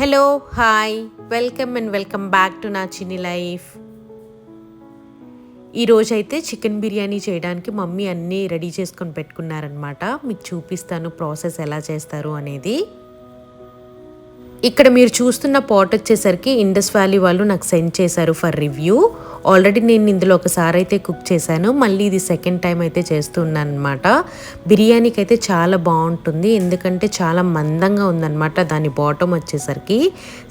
Hello hi welcome back to నా చిన్ని life. ఈరోజైతే చికెన్ బిర్యానీ చేయడానికి మమ్మీ అన్నీ రెడీ చేసుకొని పెట్టుకున్నారనమాట. మీకు చూపిస్తాను ప్రాసెస్ ఎలా చేస్తారు అనేది. ఇక్కడ మీరు చూస్తున్న పాట్ వచ్చేసరికి ఇండస్ వ్యాలీ వాళ్ళు నాకు సెండ్ చేశారు ఫర్ రివ్యూ. ఆల్రెడీ నేను ఇందులో ఒకసారి అయితే కుక్ చేశాను, మళ్ళీ ఇది సెకండ్ టైం అయితే చేస్తున్నాను అనమాట. బిర్యానీకి అయితే చాలా బాగుంటుంది, ఎందుకంటే చాలా మందంగా ఉందన్నమాట. దాని బాటమ్ వచ్చేసరికి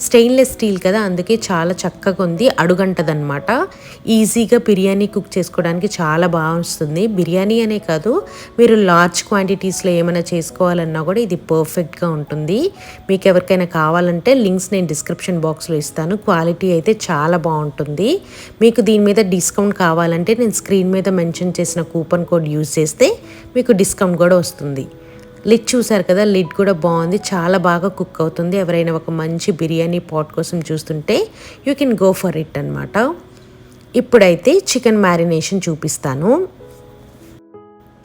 స్టెయిన్లెస్ స్టీల్ కదా, అందుకే చాలా చక్కగా ఉంది, అడుగంటదనమాట. ఈజీగా బిర్యానీ కుక్ చేసుకోవడానికి చాలా బాగా వస్తుంది. బిర్యానీ అనే కాదు, మీరు లార్జ్ క్వాంటిటీస్లో ఏమైనా చేసుకోవాలన్నా కూడా ఇది పర్ఫెక్ట్గా ఉంటుంది. మీకు ఎవరికైనా కావాలంటే లింక్స్ నేను డిస్క్రిప్షన్ బాక్స్లో ఇస్తాను. క్వాలిటీ అయితే చాలా బాగుంటుంది. మీకు దీని మీద డిస్కౌంట్ కావాలంటే నేను స్క్రీన్ మీద మెన్షన్ చేసిన కూపన్ కోడ్ యూజ్ చేస్తే మీకు డిస్కౌంట్ కూడా వస్తుంది. లిడ్ చూసారు కదా, లిడ్ కూడా బాగుంది, చాలా బాగా కుక్ అవుతుంది. ఎవరైనా ఒక మంచి బిర్యానీ పాట్ కోసం చూస్తుంటే you can go for it అనమాట. ఇప్పుడైతే చికెన్ మ్యారినేషన్ చూపిస్తాను.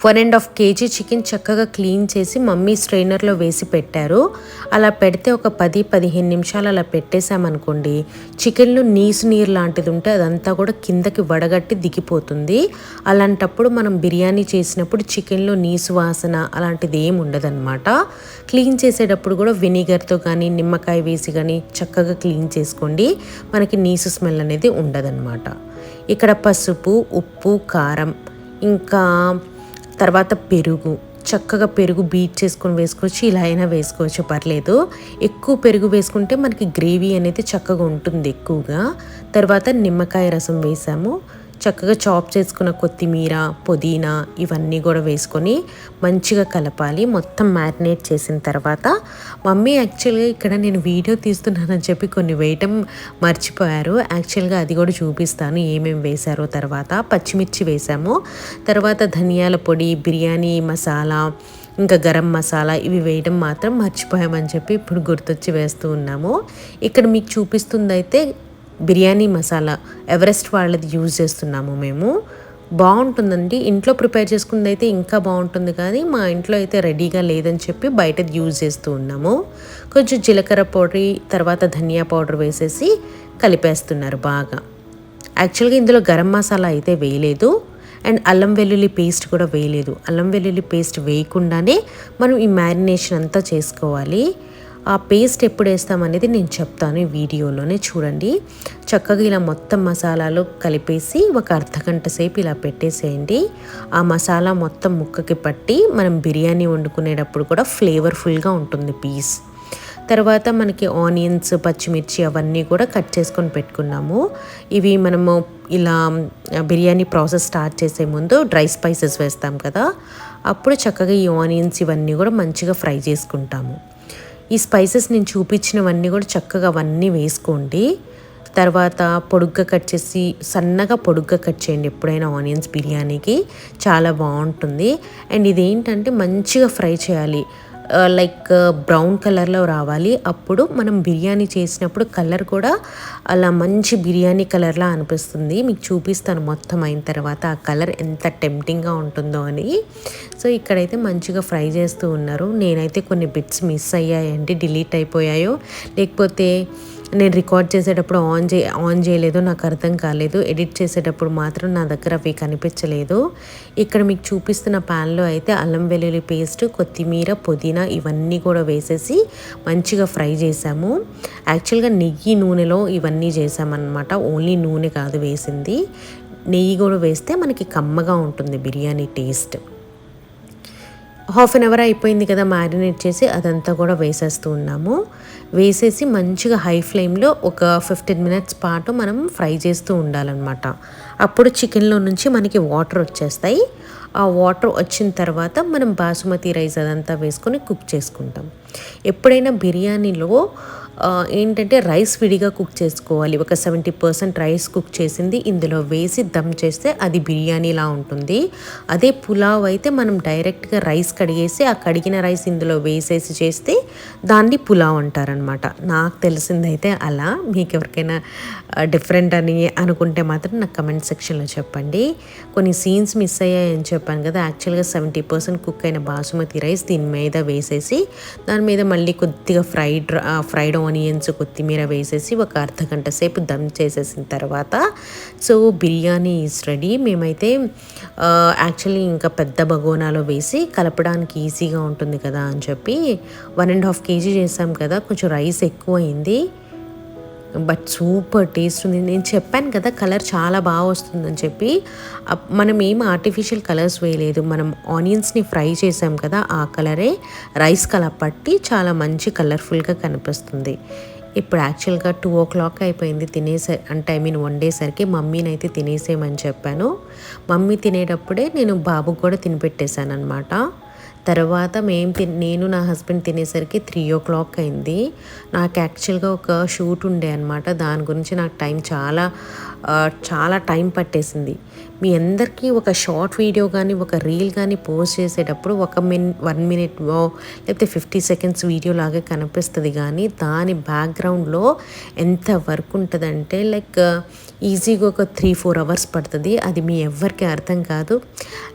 1.5 kg చికెన్ చక్కగా క్లీన్ చేసి మమ్మీ స్ట్రైనర్లో వేసి పెట్టారు. అలా పెడితే ఒక 10-15 నిమిషాలు అలా పెట్టేసామనుకోండి, చికెన్లో నీరు లాంటిది ఉంటే అదంతా కూడా కిందకి వడగట్టి దిగిపోతుంది. అలాంటప్పుడు మనం బిర్యానీ చేసినప్పుడు చికెన్లో నీసు వాసన అలాంటిది ఏమి ఉండదన్నమాట. క్లీన్ చేసేటప్పుడు కూడా వెనిగర్తో కానీ నిమ్మకాయ వేసి కానీ చక్కగా క్లీన్ చేసుకోండి, మనకి నీసు స్మెల్ అనేది ఉండదన్నమాట. ఇక్కడ పసుపు, ఉప్పు, కారం, ఇంకా తర్వాత పెరుగు, చక్కగా పెరుగు బీట్ చేసుకొని వేసుకోవచ్చు, ఇలా అయినా వేసుకోవచ్చు, పర్లేదు. ఎక్కువ పెరుగు వేసుకుంటే మనకి గ్రేవీ అనేది చక్కగా ఉంటుంది ఎక్కువగా. తర్వాత నిమ్మకాయ రసం వేసాము, చక్కగా చాప్ చేసుకున్న కొత్తిమీర, పుదీనా ఇవన్నీ కూడా వేసుకొని మంచిగా కలపాలి. మొత్తం మ్యారినేట్ చేసిన తర్వాత మమ్మీ యాక్చువల్గా ఇక్కడ నేను వీడియో తీస్తున్నానని చెప్పి కొన్ని వేయటం మర్చిపోయారు. యాక్చువల్గా అది కూడా చూపిస్తాను ఏమేమి వేశారో. తర్వాత పచ్చిమిర్చి వేసాము, తర్వాత ధనియాల పొడి, బిర్యానీ మసాలా, ఇంకా గరం మసాలా ఇవి వేయడం మాత్రం మర్చిపోయామని చెప్పి ఇప్పుడు గుర్తొచ్చి వేస్తూ ఉన్నాము. ఇక్కడ మీకు చూపిస్తుంది అయితే బిర్యానీ మసాలా ఎవరెస్ట్ వాళ్ళది యూజ్ చేస్తున్నాము మేము. బాగుంటుందండి, ఇంట్లో ప్రిపేర్ చేసుకుంది అయితే ఇంకా బాగుంటుంది, కానీ మా ఇంట్లో అయితే రెడీగా లేదని చెప్పి బయటది యూజ్ చేస్తూ ఉన్నాము. కొంచెం జీలకర్ర పౌడర్, తర్వాత ధనియా పౌడర్ వేసేసి కలిపేస్తున్నారు బాగా. యాక్చువల్గా ఇందులో గరం మసాలా అయితే వేయలేదు, అండ్ అల్లం వెల్లుల్లి పేస్ట్ కూడా వేయలేదు. అల్లం వెల్లుల్లి పేస్ట్ వేయకుండానే మనం ఈ మ్యారినేషన్ అంతా చేసుకోవాలి. ఆ పేస్ట్ ఎప్పుడు వేస్తామనేది నేను చెప్తాను ఈ వీడియోలోనే, చూడండి. చక్కగా ఇలా మొత్తం మసాలాలు కలిపేసి ఒక అర్ధగంట సేపు ఇలా పెట్టేసేయండి. ఆ మసాలా మొత్తం ముక్కకి పట్టి మనం బిర్యానీ వండుకునేటప్పుడు కూడా ఫ్లేవర్ఫుల్గా ఉంటుంది పీస్. తర్వాత మనకి ఆనియన్స్, పచ్చిమిర్చి అవన్నీ కూడా కట్ చేసుకొని పెట్టుకున్నాము. ఇవి మనము ఇలా బిర్యానీ ప్రాసెస్ స్టార్ట్ చేసే ముందు డ్రై స్పైసెస్ వేస్తాం కదా, అప్పుడు చక్కగా ఈ ఆనియన్స్ ఇవన్నీ కూడా మంచిగా ఫ్రై చేసుకుంటాము. ఈ స్పైసెస్ నేను చూపించినవన్నీ కూడా చక్కగా అవన్నీ వేసుకోండి. తర్వాత పొడుగ్గా కట్ చేసి సన్నగా పొడుగ్గా కట్ చేయండి ఎప్పుడైనా ఆనియన్స్ బిర్యానీకి, చాలా బాగుంటుంది. అండ్ ఇదేంటంటే మంచిగా ఫ్రై చేయాలి, లైక్ బ్రౌన్ కలర్లో రావాలి. అప్పుడు మనం బిర్యానీ చేసినప్పుడు కలర్ కూడా అలా మంచి బిర్యానీ కలర్లా అనిపిస్తుంది. మీకు చూపిస్తాను మొత్తం అయిన తర్వాత ఆ కలర్ ఎంత టెంప్టింగ్గా ఉంటుందో అని. సో ఇక్కడైతే మంచిగా ఫ్రై చేస్తూ ఉన్నారు. నేనైతే కొన్ని బిట్స్ మిస్ అయ్యాయండి, డిలీట్ అయిపోయాయో లేకపోతే నేను రికార్డ్ చేసేటప్పుడు ఆన్ చేయలేదో నాకు అర్థం కాలేదు. ఎడిట్ చేసేటప్పుడు మాత్రం నా దగ్గర అవి కనిపించలేదు. ఇక్కడ మీకు చూపిస్తున్న ప్యాన్లో అయితే అల్లం వెల్లుల్లి పేస్ట్, కొత్తిమీర, పుదీనా ఇవన్నీ కూడా వేసేసి మంచిగా ఫ్రై చేసాము. యాక్చువల్గా నెయ్యి నూనెలో ఇవన్నీ చేసామన్నమాట, ఓన్లీ నూనె కాదు వేసింది, నెయ్యి కూడా వేస్తే మనకి కమ్మగా ఉంటుంది biryani taste. Half an hour అయిపోయింది కదా మ్యారినేట్ చేసి, అదంతా కూడా వేసేస్తూ ఉన్నాము. వేసేసి మంచిగా హై ఫ్లేమ్లో ఒక 15 minutes పాటు మనం ఫ్రై చేస్తూ ఉండాలన్నమాట. అప్పుడు చికెన్లో నుంచి మనకి వాటర్ వచ్చేస్తాయి. ఆ వాటర్ వచ్చిన తర్వాత మనం బాసుమతి రైస్ అదంతా వేసుకొని కుక్ చేసుకుంటాం. ఎప్పుడైనా బిర్యానీలో ఏంటంటే రైస్ విడిగా కుక్ చేసుకోవాలి. ఒక 70% రైస్ కుక్ చేసింది ఇందులో వేసి దమ్ చేస్తే అది బిర్యానీలా ఉంటుంది. అదే పులావ్ అయితే మనం డైరెక్ట్గా రైస్ కడిగేసి ఆ కడిగిన రైస్ ఇందులో వేసేసి చేస్తే దాన్ని పులావ్ అంటారనమాట. నాకు తెలిసిందైతే అలా. మీకు ఎవరికైనా డిఫరెంట్ అని అనుకుంటే మాత్రం నాకు కమెంట్ సెక్షన్లో చెప్పండి. కొన్ని సీన్స్ మిస్ అయ్యాయని చెప్పాను కదా, యాక్చువల్గా 70% కుక్ అయిన బాసుమతి రైస్ దీని మీద వేసేసి దాని మీద మళ్ళీ కొద్దిగా ఫ్రైడ్ ఆనియన్స్ కొత్తిమీర వేసేసి ఒక అర్ధగంట సేపు దమ్ చేసేసిన తర్వాత సో బిర్యానీ ఈజ్ రెడీ. మేమైతే యాక్చువల్లీ ఇంకా పెద్ద బగోనాలో వేసి కలపడానికి ఈజీగా ఉంటుంది కదా అని చెప్పి 1.5 kg చేసాం కదా, కొంచెం రైస్ ఎక్కువ అయింది. బట్ సూపర్ టేస్ట్ ఉంది. నేను చెప్పాను కదా కలర్ చాలా బాగా వస్తుందని చెప్పి. మనం ఏం ఆర్టిఫిషియల్ కలర్స్ వేయలేదు, మనం ఆనియన్స్ని ఫ్రై చేసాం కదా ఆ కలరే రైస్ కలర్ పట్టి చాలా మంచి కలర్ఫుల్గా కనిపిస్తుంది. ఇప్పుడు యాక్చువల్గా 2 o'clock అయిపోయింది అంటే వండేసరికి మమ్మీని అయితే తినేసేయమని చెప్పాను. మమ్మీ తినేటప్పుడే నేను బాబుకు కూడా తినిపెట్టేశాను అనమాట. తర్వాత నేను నా హస్బెండ్ తినేసరికి 3 o'clock అయింది. నాకు యాక్చువల్గా ఒక షూట్ ఉండే అనమాట, దాని గురించి నాకు చాలా టైం పట్టేసింది. మీ అందరికీ ఒక షార్ట్ వీడియో కానీ ఒక రీల్ కానీ పోస్ట్ చేసేటప్పుడు 1 minute లేకపోతే 50 seconds వీడియో లాగే కనిపిస్తుంది, కానీ దాని బ్యాక్గ్రౌండ్లో ఎంత వర్క్ ఉంటుందంటే లైక్ ఈజీగా ఒక 3-4 hours పడుతుంది. అది మీ ఎవ్వరికి అర్థం కాదు.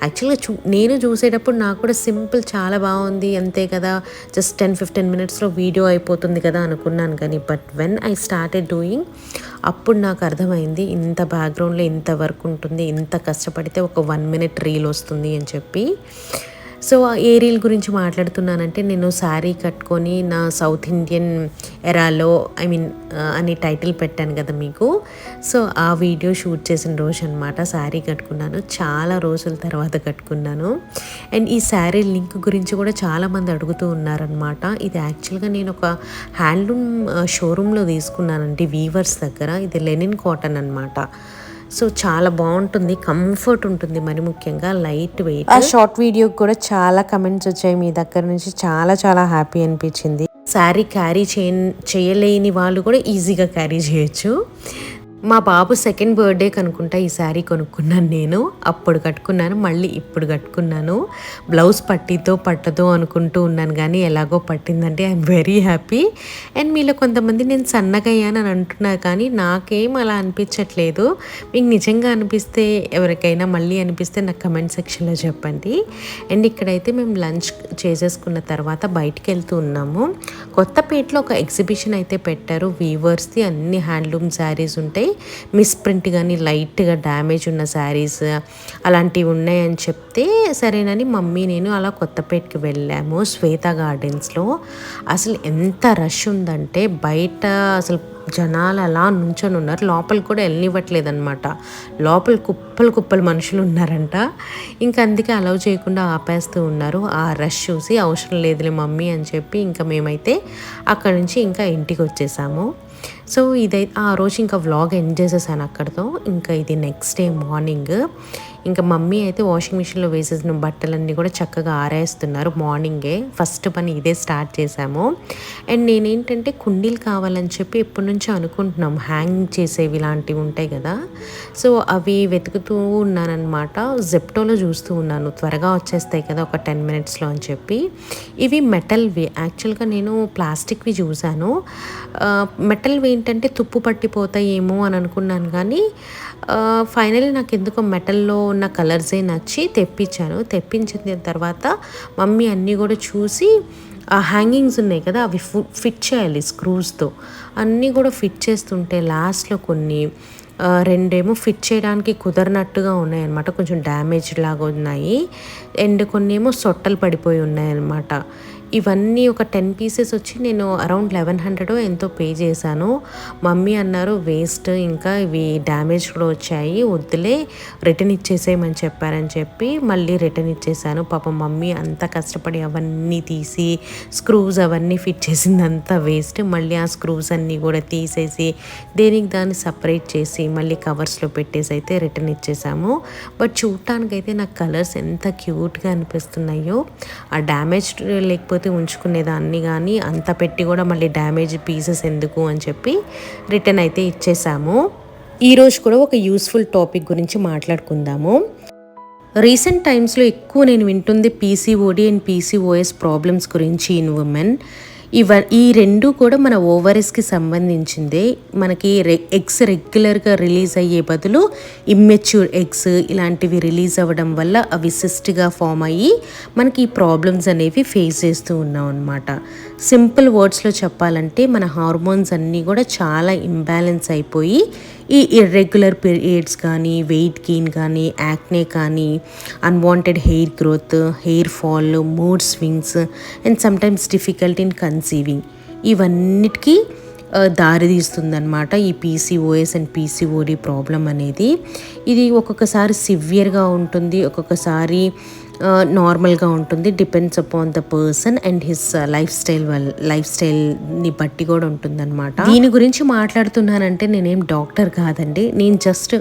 యాక్చువల్గా నేను చూసేటప్పుడు నాకు కూడా సింపుల్ చాలా బాగుంది అంతే కదా, జస్ట్ 10-15 minutesలో వీడియో అయిపోతుంది కదా అనుకున్నాను. కానీ but when I started doing అప్పుడు నాకు అర్థమైంది ఇంత బ్యాక్గ్రౌండ్లో ఇంత వర్క్ ఉంటుంది, ఇంత కష్టపడితే ఒక 1 minute రీల్ వస్తుంది అని చెప్పి. సో ఏ రీల్ గురించి మాట్లాడుతున్నానంటే నేను శారీ కట్టుకొని నా సౌత్ ఇండియన్ ఎరాలో అని టైటిల్ పెట్టాను కదా మీకు. సో ఆ వీడియో షూట్ చేసిన రోజు అనమాట శారీ కట్టుకున్నాను, చాలా రోజుల తర్వాత కట్టుకున్నాను. అండ్ ఈ శారీ లింక్ గురించి కూడా చాలామంది అడుగుతూ ఉన్నారనమాట. ఇది యాక్చువల్గా నేను ఒక హ్యాండ్లూమ్ షోరూంలో తీసుకున్నానండి, వీవర్స్ దగ్గర. ఇది లెనిన్ కాటన్ అనమాట. సో చాలా బాగుంటుంది, కంఫర్ట్ ఉంటుంది, మరి ముఖ్యంగా లైట్ వెయిట్. ఆ షార్ట్ వీడియోకి కూడా చాలా కమెంట్స్ వచ్చాయి మీ దగ్గర నుంచి, చాలా హ్యాపీ అనిపించింది. శారీ క్యారీ చేయలేని వాళ్ళు కూడా ఈజీగా క్యారీ చేయొచ్చు. మా బాబు 2nd birthday కనుక్కుంటా ఈ శారీ కొనుక్కున్నాను నేను. అప్పుడు కట్టుకున్నాను, మళ్ళీ ఇప్పుడు కట్టుకున్నాను. బ్లౌజ్ పట్టదో అనుకుంటూ ఉన్నాను, కానీ ఎలాగో పట్టిందంటే ఐఎమ్ వెరీ హ్యాపీ. అండ్ మీలో కొంతమంది నేను సన్నగా అయ్యానని అంటున్నారు, కానీ నాకేం అలా అనిపించట్లేదు. మీకు నిజంగా అనిపిస్తే, ఎవరికైనా మళ్ళీ అనిపిస్తే నాకు కమెంట్ సెక్షన్లో చెప్పండి. అండ్ ఇక్కడైతే మేము లంచ్ చేసేసుకున్న తర్వాత బయటికి వెళ్తూ ఉన్నాము. కొత్తపేటలో ఒక ఎగ్జిబిషన్ అయితే పెట్టారు, వీవర్స్ది అన్ని హ్యాండ్లూమ్ శారీస్ ఉంటాయి. మిస్ప్రింట్ కానీ లైట్గా డ్యామేజ్ ఉన్న శారీస్ అలాంటివి ఉన్నాయని చెప్తే సరేనని మమ్మీ నేను అలా కొత్తపేటకి వెళ్ళాము. శ్వేత గార్డెన్స్లో అసలు ఎంత రష్ ఉందంటే బయట అసలు జనాలు అలా నుంచొని ఉన్నారు, లోపలికి కూడా వెళ్ళనివ్వట్లేదన్నమాట. లోపల కుప్పలు మనుషులు ఉన్నారంట. ఇంకా అందుకే అలౌ చేయకుండా ఆపేస్తూ ఉన్నారు. ఆ రష్ చూసి అవసరం లేదులే మమ్మీ అని చెప్పి ఇంకా మేమైతే అక్కడి నుంచి ఇంకా ఇంటికి వచ్చేసాము. సో ఇదైతే ఆ రోజు ఇంకా వ్లాగ్ ఎండ్ చేసేసాను అక్కడితో. ఇంకా ఇది నెక్స్ట్ డే మార్నింగ్. ఇంకా మమ్మీ అయితే వాషింగ్ మిషన్లో వేసేసిన బట్టలన్నీ కూడా చక్కగా ఆరేస్తున్నారు. మార్నింగే ఫస్ట్ పని ఇదే స్టార్ట్ చేశాము. అండ్ నేనేంటంటే కుండీలు కావాలని చెప్పి ఎప్పటి నుంచో అనుకుంటున్నాం, హ్యాంగ్ చేసేవి ఇలాంటివి ఉంటాయి కదా. సో అవి వెతుకుతూ ఉన్నానన్నమాట. జెప్టోలో చూస్తూ ఉన్నాను, త్వరగా వచ్చేస్తాయి కదా ఒక 10 minutesలో అని చెప్పి. ఇవి మెటల్వి, యాక్చువల్గా నేను ప్లాస్టిక్వి చూశాను. మెటల్వి ఏంటంటే తుప్పు పట్టిపోతాయేమో అని అనుకున్నాను, కానీ ఫైనల్లీ నాకు ఎందుకో మెటల్లో ఉన్న కలర్సే నచ్చి తెప్పించిన తర్వాత మమ్మీ అన్నీ కూడా చూసి ఆ హ్యాంగింగ్స్ ఉన్నాయి కదా అవి ఫిట్ చేయాలి స్క్రూస్తో. అన్నీ కూడా ఫిట్ చేస్తుంటే లాస్ట్లో కొన్ని 2 ఫిట్ చేయడానికి కుదరనట్టుగా ఉన్నాయన్నమాట, కొంచెం డ్యామేజ్ లాగా ఉన్నాయి. అండ్ కొన్ని ఏమో సొట్టలు పడిపోయి ఉన్నాయన్నమాట. ఇవన్నీ ఒక 10 pieces వచ్చి నేను అరౌండ్ 1100 ఎంతో పే చేశాను. మమ్మీ అన్నారు వేస్ట్, ఇంకా ఇవి డ్యామేజ్ కూడా వచ్చాయి, వద్దులే రిటర్న్ ఇచ్చేసేయమని చెప్పారని చెప్పి మళ్ళీ రిటర్న్ ఇచ్చేసాను. పాపం మమ్మీ అంత కష్టపడి అవన్నీ తీసి స్క్రూస్ అవన్నీ ఫిట్ చేసిందంతా వేస్ట్. మళ్ళీ ఆ స్క్రూస్ అన్నీ కూడా తీసేసి దాన్ని సపరేట్ చేసి మళ్ళీ కవర్స్లో పెట్టేసి అయితే రిటర్న్ ఇచ్చేసాము. బట్ చూడటానికైతే నాకు కలర్స్ ఎంత క్యూట్గా అనిపిస్తున్నాయో. ఆ డ్యామేజ్ లేకపోతే ఉంచుకునేదాన్ని, కానీ అంత పెట్టి కూడా మళ్ళీ డ్యామేజ్ పీసెస్ ఎందుకు అని చెప్పి రిటర్న్ అయితే ఇచ్చేసాము. ఈరోజు కూడా ఒక యూస్ఫుల్ టాపిక్ గురించి మాట్లాడుకుందాము. రీసెంట్ టైమ్స్లో ఎక్కువ నేను వింటుంది PCOD అండ్ PCOS ప్రాబ్లమ్స్ గురించి ఇన్ ఉమెన్. ఈ రెండు కూడా మన ఓవరీస్కి సంబంధించిందే. మనకి ఎగ్స్ రెగ్యులర్గా రిలీజ్ అయ్యే బదులు ఇమ్మెచ్యూర్ ఎగ్స్ ఇలాంటివి రిలీజ్ అవ్వడం వల్ల అవి సిస్ట్గా ఫామ్ అయ్యి మనకి ఈ ప్రాబ్లమ్స్ అనేవి ఫేస్ చేస్తూ ఉన్నాం అనమాట. సింపుల్ వర్డ్స్లో చెప్పాలంటే మన హార్మోన్స్ అన్నీ కూడా చాలా ఇంబ్యాలెన్స్ అయిపోయి ఈ ఇర్రెగ్యులర్ పీరియడ్స్ కానీ, వెయిట్ గెయిన్ కానీ, యాక్నే కానీ, unwanted hair growth, hair fall, mood swings and sometimes difficult in conceiving ఇవన్నిటికీ దారితీస్తుందన్నమాట ఈ పీసీఓఎస్ అండ్ పీసీఓడి ప్రాబ్లం అనేది. ఇది ఒక్కొక్కసారి సివియర్గా ఉంటుంది, ఒక్కొక్కసారి నార్మల్గా ఉంటుంది. Depends upon the person and his life స్టైల్ని బట్టి కూడా ఉంటుందన్నమాట. దీని గురించి మాట్లాడుతున్నానంటే నేనేం డాక్టర్ కాదండి. నేను జస్ట్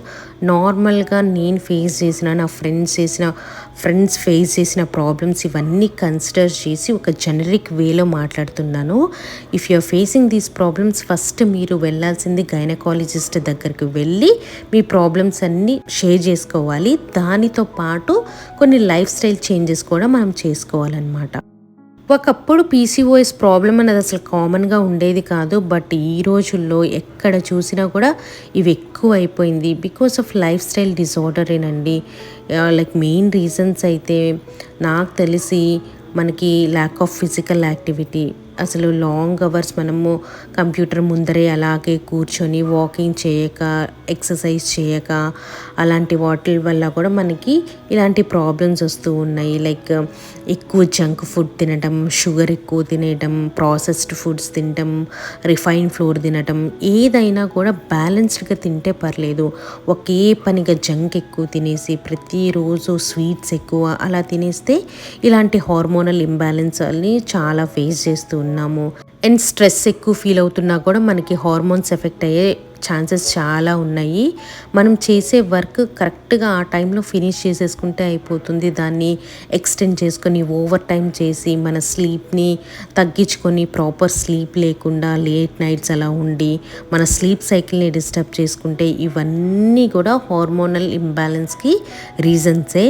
నార్మల్గా నేను ఫేస్ చేసిన, నా ఫ్రెండ్స్ ఫేస్ చేసిన ప్రాబ్లమ్స్ ఇవన్నీ కన్సిడర్ చేసి ఒక జనరిక్ వేలో మాట్లాడుతున్నాను. If you are facing these problems first మీరు వెళ్ళాల్సింది గైనకాలజిస్ట్ దగ్గరికి వెళ్ళి మీ ప్రాబ్లమ్స్ అన్నీ షేర్ చేసుకోవాలి. దానితో పాటు కొన్ని లైఫ్ స్టైల్ చేంజెస్ కూడా మనం చేసుకోవాలన్నమాట. ఒకప్పుడు పీసీఓఎస్ ప్రాబ్లం అనేది అసలు కామన్గా ఉండేది కాదు. బట్ ఈ రోజుల్లో ఎక్కడ చూసినా కూడా ఇవి ఎక్కువ అయిపోయింది బికాస్ ఆఫ్ లైఫ్ స్టైల్ డిజార్డరేనండి. లైక్ మెయిన్ రీజన్స్ అయితే నాకు తెలిసి మనకి ల్యాక్ ఆఫ్ ఫిజికల్ యాక్టివిటీ. అసలు లాంగ్ అవర్స్ మనము కంప్యూటర్ ముందరే అలాగే కూర్చొని వాకింగ్ చేయక, ఎక్సర్సైజ్ చేయక అలాంటి వాటి వల్ల కూడా మనకి ఇలాంటి ప్రాబ్లమ్స్ వస్తూ ఉన్నాయి. లైక్ ఎక్కువ జంక్ ఫుడ్ తినడం, షుగర్ ఎక్కువ తినడం, ప్రాసెస్డ్ ఫుడ్స్ తినడం, రిఫైన్ ఫ్లోర్ తినడం, ఏదైనా కూడా బ్యాలెన్స్డ్గా తింటే పర్లేదు. ఒకే పనిగా జంక్ ఎక్కువ తినేసి ప్రతిరోజు స్వీట్స్ ఎక్కువ అలా తినేస్తే ఇలాంటి హార్మోనల్ ఇంబ్యాలెన్స్ అని చాలా ఫేస్ చేస్తూ ఉన్నాము. అండ్ స్ట్రెస్ ఎక్కువ ఫీల్ అవుతున్నా కూడా మనకి హార్మోన్స్ ఎఫెక్ట్ అయ్యే ఛాన్సెస్ చాలా ఉన్నాయి. మనం చేసే వర్క్ కరెక్ట్గా ఆ టైంలో ఫినిష్ చేసేసుకుంటే అయిపోతుంది. దాన్ని ఎక్స్టెండ్ చేసుకొని ఓవర్ టైం చేసి మన స్లీప్ని తగ్గించుకొని ప్రాపర్ స్లీప్ లేకుండా లేట్ నైట్స్ అలా ఉండి మన స్లీప్ సైకిల్ని డిస్టర్బ్ చేసుకుంటే ఇవన్నీ కూడా హార్మోనల్ ఇంబ్యాలెన్స్కి రీజన్సే.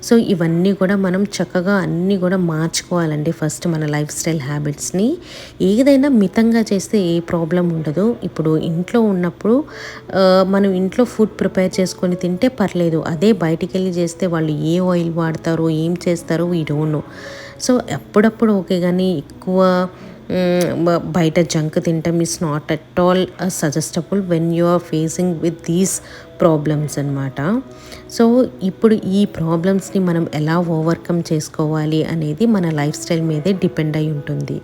సో ఇవన్నీ కూడా మనం చక్కగా అన్నీ కూడా మార్చుకోవాలండి. ఫస్ట్ మన లైఫ్ స్టైల్ హ్యాబిట్స్ని ఏదైనా మితంగా చేస్తే ఏ ప్రాబ్లం ఉండదు. ఇప్పుడు ఇంట్లో ఉన్నప్పుడు మనం ఇంట్లో ఫుడ్ ప్రిపేర్ చేసుకొని తింటే పర్లేదు. అదే బయటికి వెళ్ళి చేస్తే వాళ్ళు ఏ ఆయిల్ వాడతారో ఏం చేస్తారో వీ డోంట్ నో. సో అప్పుడప్పుడు ఓకే, కానీ ఎక్కువ బయట జంక్ తింటాం is not at all suggestable when you are facing with these problems అనమాట. సో ఇప్పుడు ఈ ప్రాబ్లమ్స్ని మనం ఎలా ఓవర్కమ్ చేసుకోవాలి అనేది మన లైఫ్ స్టైల్ మీదే డిపెండ్ అయి ఉంటుంది.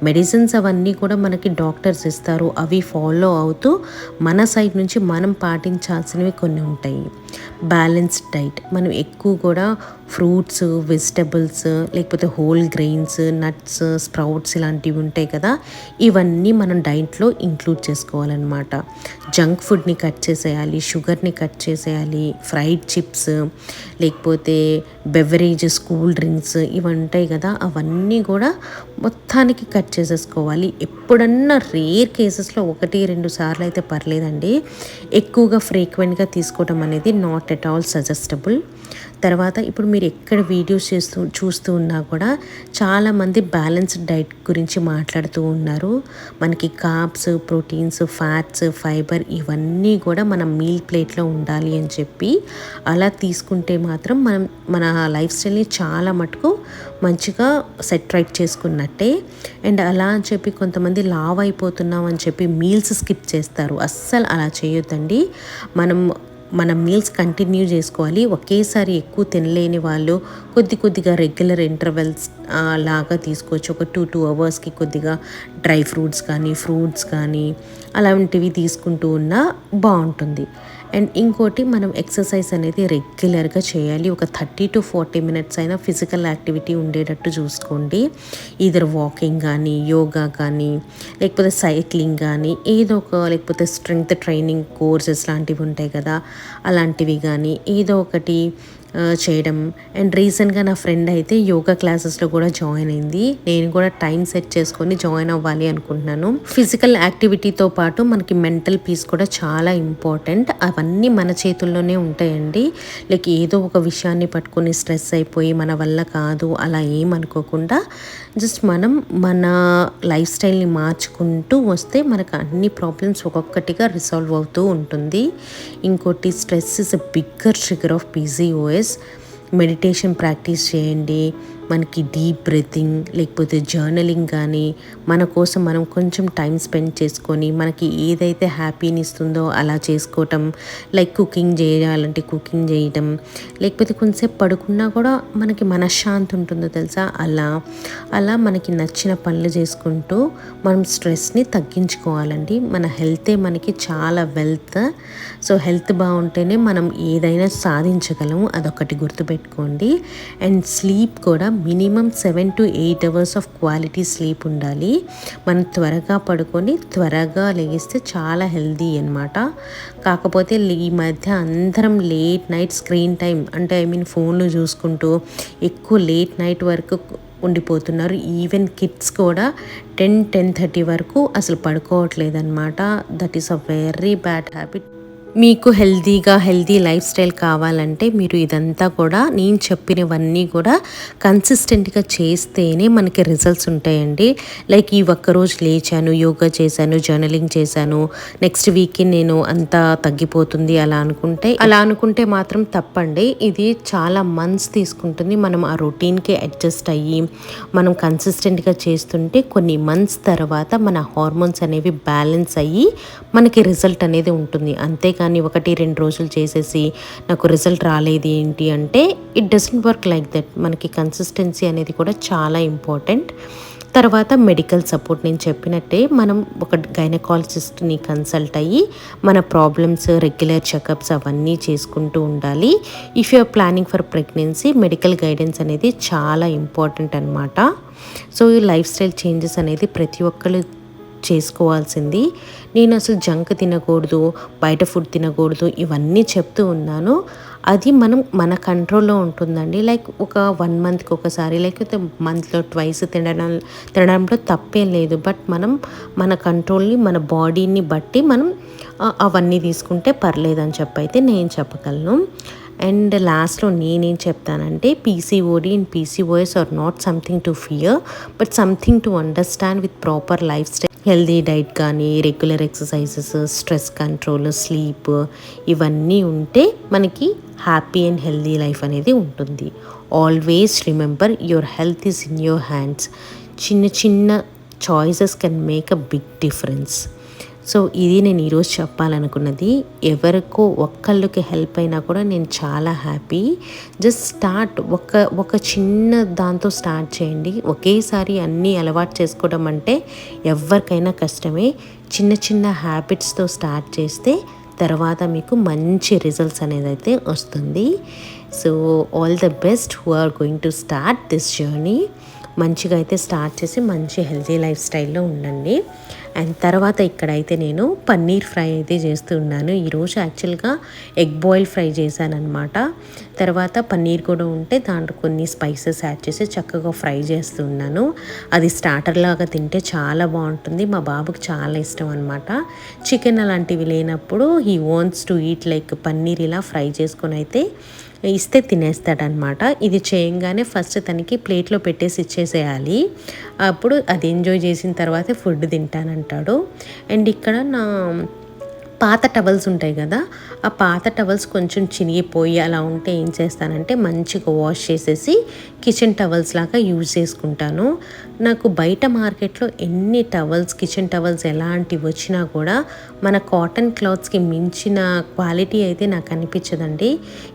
మెడిసిన్స్ అవన్నీ కూడా మనకి డాక్టర్స్ ఇస్తారు, అవి ఫాలో అవుతూ మన సైడ్ నుంచి మనం పాటించాల్సినవి కొన్ని ఉంటాయి. బ్యాలెన్స్డ్ డైట్, మనం ఎక్కువ కూడా ఫ్రూట్స్, వెజిటబుల్స్, లేకపోతే హోల్ గ్రెయిన్స్, నట్స్, స్ప్రౌట్స్ ఇలాంటివి ఉంటాయి కదా, ఇవన్నీ మనం డైట్లో ఇంక్లూడ్ చేసుకోవాలన్నమాట. జంక్ ఫుడ్ని కట్ చేసేయాలి, షుగర్ని కట్ చేసేయాలి, ఫ్రైడ్ చిప్స్ లేకపోతే బెవరేజెస్, కూల్ డ్రింక్స్ ఇవి ఉంటాయి కదా, అవన్నీ కూడా మొత్తానికి కట్ చేసేసుకోవాలి. ఎప్పుడన్నా రేర్ కేసెస్లో 1-2 సార్లు అయితే పర్లేదండి. ఎక్కువగా ఫ్రీక్వెంట్గా తీసుకోవడం అనేది నాట్ ఎట్ ఆల్ సజెస్టబుల్. తర్వాత ఇప్పుడు మీరు ఎక్కడ వీడియోస్ చూస్తూ ఉన్నా కూడా చాలామంది బ్యాలెన్స్డ్ డైట్ గురించి మాట్లాడుతూ ఉన్నారు. మనకి కార్బ్స్, ప్రోటీన్స్, ఫ్యాట్స్, ఫైబర్ ఇవన్నీ కూడా మన మీల్ ప్లేట్లో ఉండాలి అని చెప్పి అలా తీసుకుంటే మాత్రం మనం మన లైఫ్ స్టైల్ని చాలా మటుకు మంచిగా సెట్ రైట్ చేసుకున్నట్టే. అండ్ అలా అని చెప్పి కొంతమంది లావ్ అయిపోతున్నాం అని చెప్పి మీల్స్ స్కిప్ చేస్తారు. అస్సలు అలా చేయొద్దండి. మన మీల్స్ కంటిన్యూ చేసుకోవాలి. ఒకేసారి ఎక్కువ తినలేని వాళ్ళు కొద్దిగా రెగ్యులర్ ఇంటర్వెల్స్ లాగా తీసుకోవచ్చు. ఒక 2 అవర్స్కి కొద్దిగా డ్రై ఫ్రూట్స్ కానీ, ఫ్రూట్స్ కానీ అలాంటివి తీసుకుంటూ ఉన్నా బాగుంటుంది. అండ్ ఇంకోటి, మనం ఎక్సర్సైజ్ అనేది రెగ్యులర్గా చేయాలి. ఒక 30 to 40 minutes అయినా ఫిజికల్ యాక్టివిటీ ఉండేటట్టు చూసుకోండి. ఈదర్ వాకింగ్ కానీ, యోగా కానీ, లేకపోతే సైక్లింగ్ కానీ, లేకపోతే స్ట్రెంగ్త్ ట్రైనింగ్ కోర్సెస్ లాంటివి ఉంటాయి కదా, అలాంటివి కానీ ఏదో ఒకటి చేయడం. అండ్ రీసెంట్గా నా ఫ్రెండ్ అయితే యోగా క్లాసెస్లో కూడా జాయిన్ అయింది. నేను కూడా టైం సెట్ చేసుకొని జాయిన్ అవ్వాలి అనుకుంటున్నాను. ఫిజికల్ యాక్టివిటీతో పాటు మనకి మెంటల్ పీస్ కూడా చాలా ఇంపార్టెంట్. అవన్నీ మన చేతుల్లోనే ఉంటాయండి. లైక్ ఏదో ఒక విషయాన్ని పట్టుకొని స్ట్రెస్ అయిపోయి మన వల్ల కాదు అలా ఏమనుకోకుండా జస్ట్ మనం మన లైఫ్ స్టైల్ని మార్చుకుంటూ వస్తే మనకు అన్ని ప్రాబ్లమ్స్ ఒక్కొక్కటిగా రిసాల్వ్ అవుతూ ఉంటుంది. ఇంకోటి stress is a bigger trigger of PCOS. Meditation practice చేయండి, మనకి డీప్ బ్రీతింగ్ లేకపోతే జర్నలింగ్ కానీ మన కోసం మనం కొంచెం టైం స్పెండ్ చేసుకొని మనకి ఏదైతే హ్యాపీని ఇస్తుందో అలా చేసుకోవటం, లైక్ కుకింగ్ చేయాలంటే కుకింగ్ చేయటం, లేకపోతే కొంచెంసేపు పడుకున్నా కూడా మనకి మనశ్శాంతి ఉంటుందో తెలుసా, అలా మనకి నచ్చిన పనులు చేసుకుంటూ మనం స్ట్రెస్ని తగ్గించుకోవాలండి. మన హెల్తే మనకి చాలా వెల్త్. సో హెల్త్ బాగుంటేనే మనం ఏదైనా సాధించగలము, అదొకటి గుర్తుపెట్టుకోండి. అండ్ స్లీప్ కూడా minimum 7 to 8 hours of quality sleep ఉండాలి. మనం త్వరగా పడుకొని త్వరగా లేస్తే చాలా హెల్దీ అనమాట. కాకపోతే ఈ మధ్య అందరం లేట్ నైట్ స్క్రీన్ టైం అంటే ఫోన్లు చూసుకుంటూ ఎక్కువ లేట్ నైట్ వరకు ఉండిపోతున్నారు. ఈవెన్ కిడ్స్ కూడా 10-10:30 వరకు అసలు పడుకోవట్లేదన్నమాట. That is a very bad habit. మీకు హెల్దీ లైఫ్ స్టైల్ కావాలంటే మీరు ఇదంతా కూడా నేను చెప్పినవన్నీ కూడా కన్సిస్టెంట్గా చేస్తేనే మనకి రిజల్ట్స్ ఉంటాయండి. లైక్ ఈ ఒక్కరోజు లేచాను, యోగా చేశాను, జర్నలింగ్ చేశాను, నెక్స్ట్ వీక్కి నేను అంతా తగ్గిపోతుంది అలా అనుకుంటే మాత్రం తప్పండి. ఇది చాలా మంత్స్ తీసుకుంటుంది. మనం ఆ రొటీన్కి అడ్జస్ట్ అయ్యి మనం కన్సిస్టెంట్గా చేస్తుంటే కొన్ని మంత్స్ తర్వాత మన హార్మోన్స్ అనేవి బ్యాలెన్స్ అయ్యి మనకి రిజల్ట్ అనేది ఉంటుంది. అంతేకాని 1-2 రోజులు చేసేసి నాకు రిజల్ట్ రాలేదు ఏంటి అంటే it doesn't work like that. మనకి కన్సిస్టెన్సీ అనేది కూడా చాలా ఇంపార్టెంట్. తర్వాత మెడికల్ సపోర్ట్ నేను చెప్పినట్టే మనం ఒక గైనకాలజిస్ట్ని కన్సల్ట్ అయ్యి మన ప్రాబ్లమ్స్ రెగ్యులర్ చెకప్స్ అవన్నీ చేసుకుంటూ ఉండాలి. If you are planning for pregnancy medical guidance అనేది చాలా ఇంపార్టెంట్ అనమాట. సో ఈ లైఫ్ స్టైల్ చేంజెస్ అనేది ప్రతి ఒక్కరు చేసుకోవాల్సింది. నేను అసలు జంక్ తినకూడదు, బయట ఫుడ్ తినకూడదు ఇవన్నీ చెప్తూ ఉన్నాను. అది మన కంట్రోల్లో ఉంటుందండి. లైక్ ఒక 1 monthకి ఒకసారి లేకపోతే మంత్లో ట్వైస్ తినడంలో తప్పేం లేదు. బట్ మనం మన కంట్రోల్ని మన బాడీని బట్టి మనం అవన్నీ తీసుకుంటే పర్లేదని చెప్పైతే నేను చెప్పగలను. అండ్ లాస్ట్లో నేనేం చెప్తానంటే PCOD and PCOS are not something to fear but something to understand with proper lifestyle. Healthy diet కానీ regular exercises, stress control, sleep ఇవన్నీ ఉంటే మనకి హ్యాపీ అండ్ హెల్దీ లైఫ్ అనేది ఉంటుంది. Always remember your health is in your hands. చిన్న choices can make a big difference. So ఇది నేను ఈరోజు చెప్పాలనుకున్నది. ఎవరికో ఒక్కళ్ళకి హెల్ప్ అయినా కూడా నేను చాలా హ్యాపీ. జస్ట్ స్టార్ట్, ఒక చిన్న దాంతో స్టార్ట్ చేయండి. ఒకేసారి అన్నీ అలవాటు చేసుకోవడం అంటే ఎవరికైనా కష్టమే. చిన్న హ్యాబిట్స్తో స్టార్ట్ చేస్తే తర్వాత మీకు మంచి రిజల్ట్స్ అనేది అయితే వస్తుంది. So all the best who are going to start this journey. మంచిగా అయితే స్టార్ట్ చేసి మంచి హెల్తీ లైఫ్ స్టైల్లో ఉండండి. అండ్ తర్వాత ఇక్కడైతే నేను పన్నీర్ ఫ్రై అయితే చేస్తున్నాను. ఈరోజు యాక్చువల్గా ఎగ్ బాయిల్ ఫ్రై చేశాను అనమాట. తర్వాత పన్నీర్ కూడా ఉంటే దాంట్లో కొన్ని స్పైసెస్ యాడ్ చేసి చక్కగా ఫ్రై చేస్తున్నాను. అది స్టార్టర్ లాగా తింటే చాలా బాగుంటుంది. మా బాబుకి చాలా ఇష్టం అనమాట. చికెన్ అలాంటివి లేనప్పుడు he wants to eat like paneer ఇలా ఫ్రై చేసుకొని అయితే ఇస్తే తినేస్తాడనమాట. ఇది చేయంగానే ఫస్ట్ తనకి ప్లేట్లో పెట్టేసి ఇచ్చేసేయాలి. అప్పుడు అది ఎంజాయ్ చేసిన తర్వాతే ఫుడ్ తింటానంటాడు. అండ్ ఇక్కడ నా పాత టవల్స్ ఉంటాయి కదా, ఆ పాత టవల్స్ కొంచెం చినిగిపోయి అలా ఉంటే ఏం చేస్తానంటే మంచిగా వాష్ చేసేసి కిచెన్ టవల్స్ లాగా యూజ్ చేసుకుంటాను. నాకు బయట మార్కెట్లో ఎన్ని టవల్స్, కిచెన్ టవల్స్ ఎలాంటివి వచ్చినా కూడా మన కాటన్ క్లాత్స్కి మించిన క్వాలిటీ అయితే నాకు అనిపించదండి.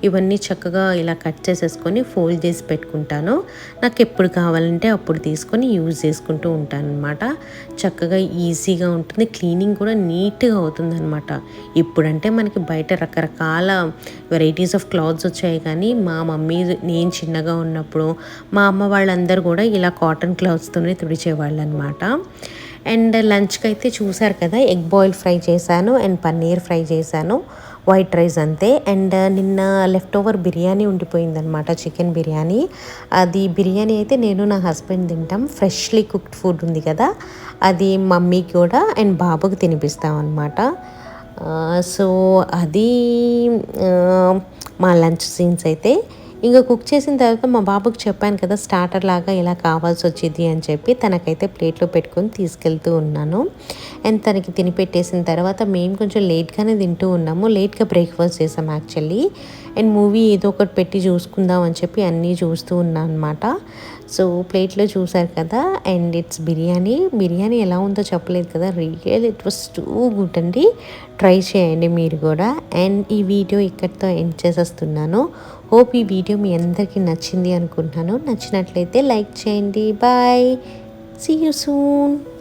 ఇవన్నీ చక్కగా ఇలా కట్ చేసేసుకొని ఫోల్డ్ చేసి పెట్టుకుంటాను. నాకు ఎప్పుడు కావాలంటే అప్పుడు తీసుకొని యూజ్ చేసుకుంటూ ఉంటాను అనమాట. చక్కగా ఈజీగా ఉంటుంది, క్లీనింగ్ కూడా నీట్గా అవుతుంది అనమాట. ఇప్పుడంటే మనకి బయట రకరకాల వెరైటీస్ ఆఫ్ క్లాత్స్ వచ్చాయి, కానీ మా మమ్మీ నేను చిన్నగా ఉన్నప్పుడు మా అమ్మ వాళ్ళందరూ కూడా ఇలా కాటన్ క్లాత్స్తోనే తుడిచేవాళ్ళు అనమాట. అండ్ లంచ్కి అయితే చూసారు కదా, ఎగ్ బాయిల్ ఫ్రై చేశాను అండ్ పన్నీర్ ఫ్రై చేశాను, వైట్ రైస్ అంతే. అండ్ నిన్న లెఫ్ట్ ఓవర్ బిర్యానీ ఉండిపోయిందనమాట, చికెన్ బిర్యానీ. అది బిర్యానీ అయితే నేను నా హస్బెండ్ తింటాం. ఫ్రెష్లీ కుక్డ్ ఫుడ్ ఉంది కదా, అది మమ్మీకి కూడా అండ్ బాబుకి తినిపిస్తాం అనమాట. సో అది మా లంచ్ సీన్స్ అయితే. ఇంకా కుక్ చేసిన తర్వాత మా బాబుకి చెప్పాను కదా స్టార్టర్ లాగా ఇలా కావాల్సి వచ్చింది అని చెప్పి తనకైతే ప్లేట్లో పెట్టుకొని తీసుకెళ్తూ ఉన్నాను. అండ్ తనకి తిని పెట్టేసిన తర్వాత మేము కొంచెం లేట్గానే తింటూ ఉన్నాము. లేట్గా బ్రేక్ఫాస్ట్ చేసాం యాక్చువల్లీ. అండ్ మూవీ ఏదో ఒకటి పెట్టి చూసుకుందాం అని చెప్పి అన్నీ చూస్తూ ఉన్నాను అనమాట. సో ప్లేట్లో చూసారు కదా, అండ్ ఇట్స్ బిర్యానీ ఎలా ఉందో చెప్పలేదు కదా, real it was too good అండి. ట్రై చేయండి మీరు కూడా. అండ్ ఈ వీడియో ఇక్కడితో ఎండ్ చేసేస్తున్నాను. హోప్ ఈ వీడియో మీ అందరికీ నచ్చింది అనుకుంటున్నాను. నచ్చినట్లయితే లైక్ చేయండి. Bye, see you soon.